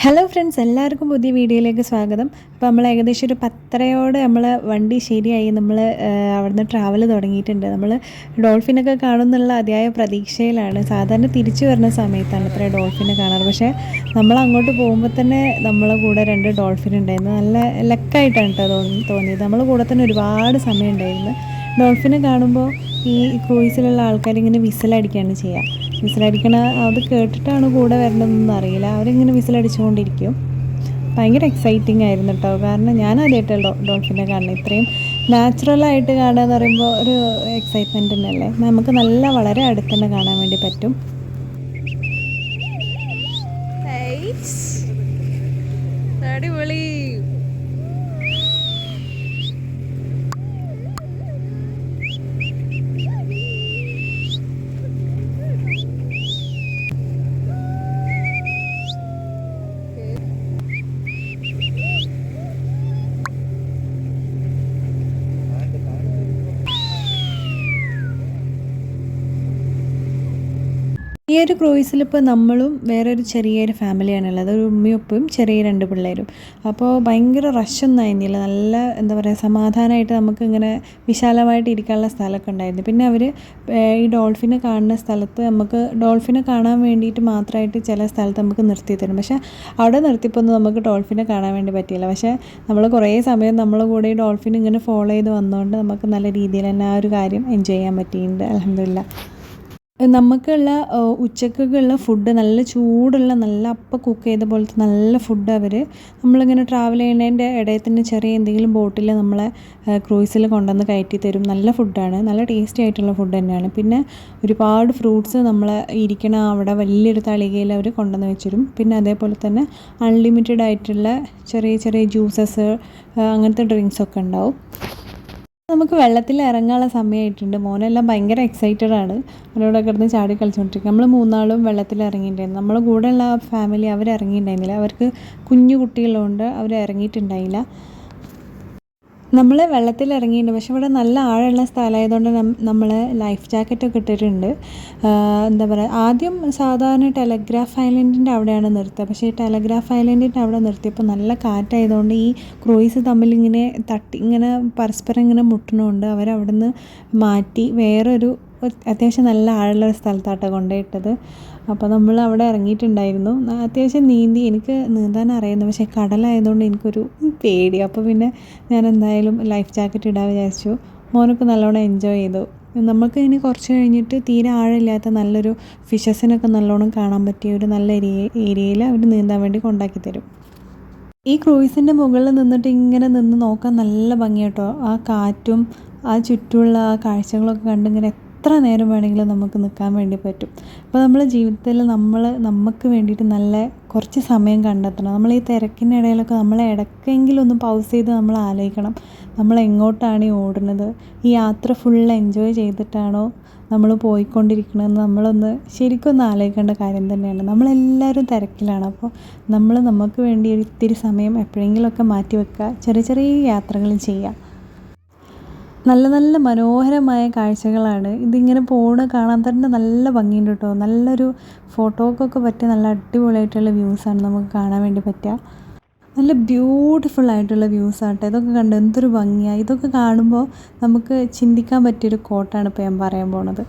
Hello friends, എല്ലാവർക്കും പുതിയ വീഡിയോയിലേക്ക് സ്വാഗതം. അപ്പോൾ നമ്മൾ ഏകദേശം ഒരു 10:30 നമ്മൾ വണ്ടി ശരിയായി. നമ്മൾ അവിടുന്ന് ട്രാവൽ തുടങ്ങിയിട്ടുണ്ട്. നമ്മൾ ഡോൾഫിനൊക്കെ കാണുമെന്നുള്ള അതിയായ പ്രതീക്ഷയിലാണ്. സാധാരണ തിരിച്ചു വരുന്ന സമയത്താണ് ഇത്ര ഡോൾഫിനെ കാണാറ്. പക്ഷേ നമ്മൾ അങ്ങോട്ട് പോകുമ്പോൾ തന്നെ നമ്മളെ കൂടെ 2 ഡോൾഫിൻ ഉണ്ടായിരുന്നു. നല്ല ലക്കായിട്ടാണ് കേട്ടോ തോന്നിയത്. നമ്മളെ കൂടെ തന്നെ ഒരുപാട് സമയം ഉണ്ടായിരുന്നു. ഡോൾഫിനെ കാണുമ്പോൾ ഈ ക്രൂയിസിലുള്ള ആൾക്കാർ ഇങ്ങനെ വിസിലടിക്കുകയാണ് ചെയ്യുക. വിസിലടിക്കണ അത് കേട്ടിട്ടാണ് കൂടെ വരണമെന്നൊന്നും അറിയില്ല. അവരിങ്ങനെ വിസിലടിച്ചുകൊണ്ടിരിക്കും. ഭയങ്കര എക്സൈറ്റിംഗ് ആയിരുന്നു കേട്ടോ. കാരണം ഞാൻ ആദ്യമായിട്ടല്ലോ ഡോൾഫിനെ കാണുന്നത്. ഇത്രയും നാച്ചുറലായിട്ട് കാണുക എന്ന് പറയുമ്പോൾ ഒരു എക്സൈറ്റ്മെൻറ്റ് തന്നെയല്ലേ. നമുക്ക് വളരെ അടുത്ത് തന്നെ കാണാൻ വേണ്ടി പറ്റും. അടിപൊളി. ഈ ഒരു ക്രൂയിസിലിപ്പോൾ നമ്മളും വേറൊരു ചെറിയൊരു ഫാമിലിയാണുള്ളത്. ഒരു ഉമ്മയും ഉപ്പയും ചെറിയ 2 പിള്ളേരും. അപ്പോൾ ഭയങ്കര റഷൊന്നും ആയിരുന്നില്ല. നല്ല എന്താ പറയുക, സമാധാനമായിട്ട് നമുക്കിങ്ങനെ വിശാലമായിട്ട് ഇരിക്കാനുള്ള സ്ഥലമൊക്കെ ഉണ്ടായിരുന്നു. പിന്നെ അവർ ഈ ഡോൾഫിനെ കാണുന്ന സ്ഥലത്ത് നമുക്ക് ഡോൾഫിനെ കാണാൻ വേണ്ടിയിട്ട് മാത്രമായിട്ട് ചില സ്ഥലത്ത് നമുക്ക് നിർത്തി തരും. പക്ഷേ അവിടെ നിർത്തിയപ്പോൾ നമുക്ക് ഡോൾഫിനെ കാണാൻ വേണ്ടി പറ്റിയില്ല. പക്ഷേ നമ്മൾ കുറേ സമയം നമ്മളെ കൂടെ ഈ ഡോൾഫിൻ ഇങ്ങനെ ഫോളോ ചെയ്ത് വന്നതുകൊണ്ട് നമുക്ക് നല്ല രീതിയിൽ തന്നെ ആ ഒരു കാര്യം എൻജോയ് ചെയ്യാൻ പറ്റിയിട്ടുണ്ട്. അൽഹംദുലില്ലാ. നമുക്കുള്ള ഉച്ചക്കൊക്കെയുള്ള ഫുഡ് നല്ല ചൂടുള്ള നല്ല അപ്പം കുക്ക് ചെയ്ത പോലത്തെ നല്ല ഫുഡ് നമ്മളിങ്ങനെ ട്രാവൽ ചെയ്യുന്നതിൻ്റെ ഇടയിൽ തന്നെ ചെറിയ എന്തെങ്കിലും ബോട്ടിൽ നമ്മളെ ക്രൂയിസിൽ കൊണ്ടുവന്ന് കയറ്റി തരും. നല്ല ഫുഡാണ്, നല്ല ടേസ്റ്റി ആയിട്ടുള്ള ഫുഡ് തന്നെയാണ്. പിന്നെ ഒരുപാട് ഫ്രൂട്ട്സ് നമ്മളെ ഇരിക്കണ അവിടെ വലിയൊരു തളികയിൽ അവർ കൊണ്ടുവന്ന് വെച്ചിരും. പിന്നെ അതേപോലെ തന്നെ അൺലിമിറ്റഡ് ആയിട്ടുള്ള ചെറിയ ചെറിയ ജ്യൂസസ്, അങ്ങനത്തെ ഡ്രിങ്ക്സൊക്കെ ഉണ്ടാവും. നമുക്ക് വെള്ളത്തിൽ ഇറങ്ങാനുള്ള സമയമായിട്ടുണ്ട്. മോനെല്ലാം ഭയങ്കര എക്സൈറ്റഡ് ആണ്. അവരോടൊക്കെ കിടന്ന് ചാടി കളിച്ചുകൊണ്ടിരിക്കും. നമ്മൾ 3 വെള്ളത്തിൽ ഇറങ്ങിയിട്ടുണ്ടായിരുന്നു. നമ്മളെ കൂടെയുള്ള ഫാമിലി അവർ ഇറങ്ങിയിട്ടുണ്ടായിരുന്നില്ല. അവർക്ക് കുഞ്ഞു കുട്ടികളുണ്ട്, അവർ ഇറങ്ങിയിട്ടുണ്ടായില്ല. നമ്മൾ വെള്ളത്തിൽ ഇറങ്ങിയിട്ടുണ്ട്. പക്ഷെ ഇവിടെ നല്ല ആഴമുള്ള സ്ഥലമായതുകൊണ്ട് നമ്മൾ ലൈഫ് ജാക്കറ്റൊക്കെ ഇട്ടിട്ടുണ്ട്. എന്താ പറയുക, ആദ്യം സാധാരണ ടെലഗ്രാഫ് ഐലൻഡിൻ്റെ അവിടെയാണ് നിർത്തുക. പക്ഷേ ഈ ടെലഗ്രാഫ് ഐലൻഡിൻ്റെ അവിടെ നിർത്തിയപ്പോൾ നല്ല കാറ്റായതുകൊണ്ട് ഈ ക്രൂയിസ് തമ്മിലിങ്ങനെ ഇങ്ങനെ പരസ്പരം ഇങ്ങനെ മുട്ടണമുണ്ട്. അവരവിടുന്ന് മാറ്റി വേറൊരു അത്യാവശ്യം നല്ല ആഴമുള്ള സ്ഥലത്താട്ടോ കൊണ്ടുപോയിട്ടത്. അപ്പോൾ നമ്മൾ അവിടെ ഇറങ്ങിയിട്ടുണ്ടായിരുന്നു. അത്യാവശ്യം എനിക്ക് നീന്താൻ അറിയുന്നു. പക്ഷേ കടലായതുകൊണ്ട് എനിക്കൊരു പേടി. അപ്പോൾ പിന്നെ ഞാൻ എന്തായാലും ലൈഫ് ജാക്കറ്റ് ഇടാൻ വിചാരിച്ചു. മോനൊക്കെ നല്ലോണം എൻജോയ് ചെയ്തു. നമുക്ക് ഇനി കുറച്ച് കഴിഞ്ഞിട്ട് തീരെ ആഴമില്ലാത്ത നല്ലൊരു ഫിഷസിനൊക്കെ നല്ലോണം കാണാൻ പറ്റിയ ഒരു നല്ല ഏരിയയിൽ അവർ നീന്താൻ വേണ്ടി കൊണ്ടാക്കി തരും. ഈ ക്രൂയിസിൻ്റെ മുകളിൽ നിന്നിട്ട് ഇങ്ങനെ നിന്ന് നോക്കാൻ നല്ല ഭംഗിയാട്ടോ. ആ കാറ്റും ആ ചുറ്റുമുള്ള ആ കാഴ്ചകളൊക്കെ കണ്ടിങ്ങനെ എത്ര നേരം വേണമെങ്കിലും നമുക്ക് നിൽക്കാൻ വേണ്ടി പറ്റും. അപ്പോൾ നമ്മളെ ജീവിതത്തിൽ നമുക്ക് വേണ്ടിയിട്ട് നല്ല കുറച്ച് സമയം കണ്ടെത്തണം. നമ്മൾ ഈ തിരക്കിനിടയിലൊക്കെ നമ്മളെ ഇടയ്ക്കെങ്കിലും ഒന്ന് പൗസ് ചെയ്ത് നമ്മൾ ആലോചിക്കണം, നമ്മൾ എങ്ങോട്ടാണ് ഈ ഓടുന്നത്, ഈ യാത്ര ഫുൾ എൻജോയ് ചെയ്തിട്ടാണോ നമ്മൾ പോയിക്കൊണ്ടിരിക്കണമെന്ന് നമ്മളൊന്ന് ശരിക്കൊന്ന് ആലോചിക്കേണ്ട കാര്യം തന്നെയാണ്. നമ്മളെല്ലാവരും തിരക്കിലാണ്. അപ്പോൾ നമുക്ക് വേണ്ടി ഒരു ഇത്തിരി സമയം എപ്പോഴെങ്കിലുമൊക്കെ മാറ്റി വെക്കുക, ചെറിയ ചെറിയ യാത്രകൾ ചെയ്യുക. നല്ല മനോഹരമായ കാഴ്ചകളാണ്. ഇതിങ്ങനെ കാണാൻ തന്നെ നല്ല ഭംഗിയുണ്ട് കേട്ടോ. നല്ലൊരു ഫോട്ടോക്കൊക്കെ പറ്റിയ നല്ല അടിപൊളിയായിട്ടുള്ള വ്യൂസാണ് നമുക്ക് കാണാൻ വേണ്ടി പറ്റുക. നല്ല ബ്യൂട്ടിഫുൾ ആയിട്ടുള്ള വ്യൂസാട്ടോ. ഇതൊക്കെ കണ്ട് എന്തൊരു ഭംഗിയാണ്. ഇതൊക്കെ കാണുമ്പോൾ നമുക്ക് ചിന്തിക്കാൻ പറ്റിയൊരു കോട്ടാണ് ഇപ്പോൾ ഞാൻ പറയാൻ പോണത്.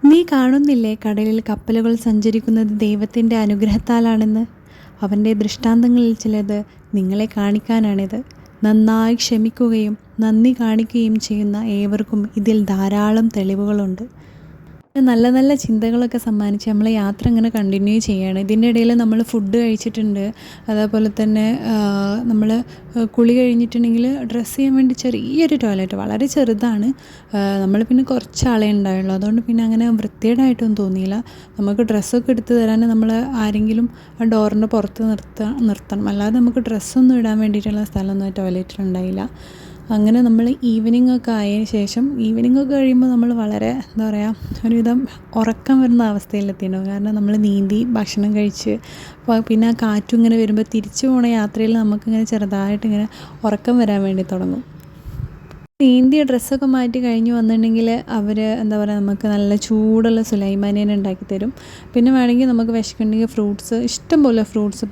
നീ കാണുന്നില്ലേ കടലിൽ കപ്പലുകൾ സഞ്ചരിക്കുന്നത് ദൈവത്തിൻ്റെ അനുഗ്രഹത്താലാണെന്ന്? അവൻ്റെ ദൃഷ്ടാന്തങ്ങളിൽ ചിലത് നിങ്ങളെ കാണിക്കാനാണിത്. നന്നായി ക്ഷമിക്കുകയും നന്ദി കാണിക്കുകയും ചെയ്യുന്ന ഏവർക്കും ഇതിൽ ധാരാളം തെളിവുകളുണ്ട്. നല്ല ചിന്തകളൊക്കെ സമ്മാനിച്ച് നമ്മൾ യാത്ര ഇങ്ങനെ കണ്ടിന്യൂ ചെയ്യുകയാണ്. ഇതിൻ്റെ ഇടയിൽ നമ്മൾ ഫുഡ് കഴിച്ചിട്ടുണ്ട്. അതേപോലെ തന്നെ നമ്മൾ കുളി കഴിഞ്ഞിട്ടുണ്ടെങ്കിൽ ഡ്രസ്സ് ചെയ്യാൻ വേണ്ടി ചെറിയൊരു ടോയ്ലറ്റ്, വളരെ ചെറുതാണ്. നമ്മൾ പിന്നെ കുറച്ച് ആളേ ഉണ്ടായുള്ളൂ. അതുകൊണ്ട് പിന്നെ അങ്ങനെ വൃത്തികേടായിട്ടൊന്നും തോന്നിയില്ല. നമുക്ക് ഡ്രസ്സൊക്കെ എടുത്ത് തരാൻ നമ്മൾ ആരെങ്കിലും ആ ഡോറിൻ്റെ പുറത്ത് നിർത്തണം. അല്ലാതെ നമുക്ക് ഡ്രസ്സൊന്നും ഇടാൻ വേണ്ടിയിട്ടുള്ള സ്ഥലമൊന്നും ആ ടോയ്ലറ്റിലുണ്ടായില്ല. അങ്ങനെ നമ്മൾ ഈവനിങ് ഒക്കെ കഴിയുമ്പോൾ നമ്മൾ വളരെ എന്താ പറയുക, ഒരുവിധം ഉറക്കം വരുന്ന അവസ്ഥയിലെത്തിയിട്ടുണ്ടാവും. കാരണം നമ്മൾ നീന്തി ഭക്ഷണം കഴിച്ച് പിന്നെ ആ കാറ്റും ഇങ്ങനെ വരുമ്പോൾ തിരിച്ചു പോണ യാത്രയിൽ നമുക്കിങ്ങനെ ചെറുതായിട്ടിങ്ങനെ ഉറക്കം വരാൻ വേണ്ടി തുടങ്ങും. നീന്തിയ ഡ്രസ്സൊക്കെ മാറ്റി കഴിഞ്ഞ് വന്നിട്ടുണ്ടെങ്കിൽ അവർ എന്താ പറയുക നമുക്ക് നല്ല ചൂടുള്ള സുലൈമാനിയൻ ഉണ്ടാക്കി തരും. പിന്നെ വേണമെങ്കിൽ നമുക്ക് വിശക്കുന്നുണ്ടെങ്കിൽ ഫ്രൂട്ട്സ് ഇഷ്ടംപോലെ ഫ്രൂട്ട്സ്,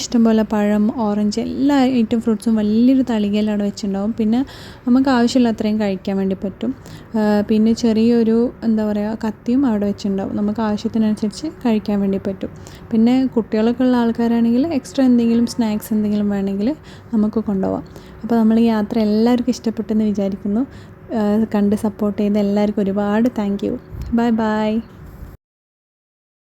ഇഷ്ടംപോലെ പഴം, ഓറഞ്ച്, എല്ലാ ഐറ്റം ഫ്രൂട്ട്സും വലിയൊരു തളികയിൽ അവിടെ വെച്ചിട്ടുണ്ടാവും. പിന്നെ നമുക്ക് ആവശ്യമുള്ള അത്രയും കഴിക്കാൻ വേണ്ടി പറ്റും. പിന്നെ ചെറിയൊരു എന്താ പറയുക കത്തിയും അവിടെ വെച്ചിട്ടുണ്ടാവും, നമുക്ക് ആവശ്യത്തിനനുസരിച്ച് കഴിക്കാൻ വേണ്ടി പറ്റും. പിന്നെ കുട്ടികളൊക്കെ ഉള്ള ആൾക്കാരാണെങ്കിൽ എക്സ്ട്രാ എന്തെങ്കിലും സ്നാക്സ് എന്തെങ്കിലും വേണമെങ്കിൽ നമുക്ക് കൊണ്ടുപോകാം. അപ്പോൾ നമ്മൾ ഈ യാത്ര എല്ലാവർക്കും ഇഷ്ടപ്പെട്ടെന്ന് വിചാരിക്കുന്നു. കണ്ട് സപ്പോർട്ട് ചെയ്ത എല്ലാവർക്കും ഒരുപാട് താങ്ക് യു. Bye bye.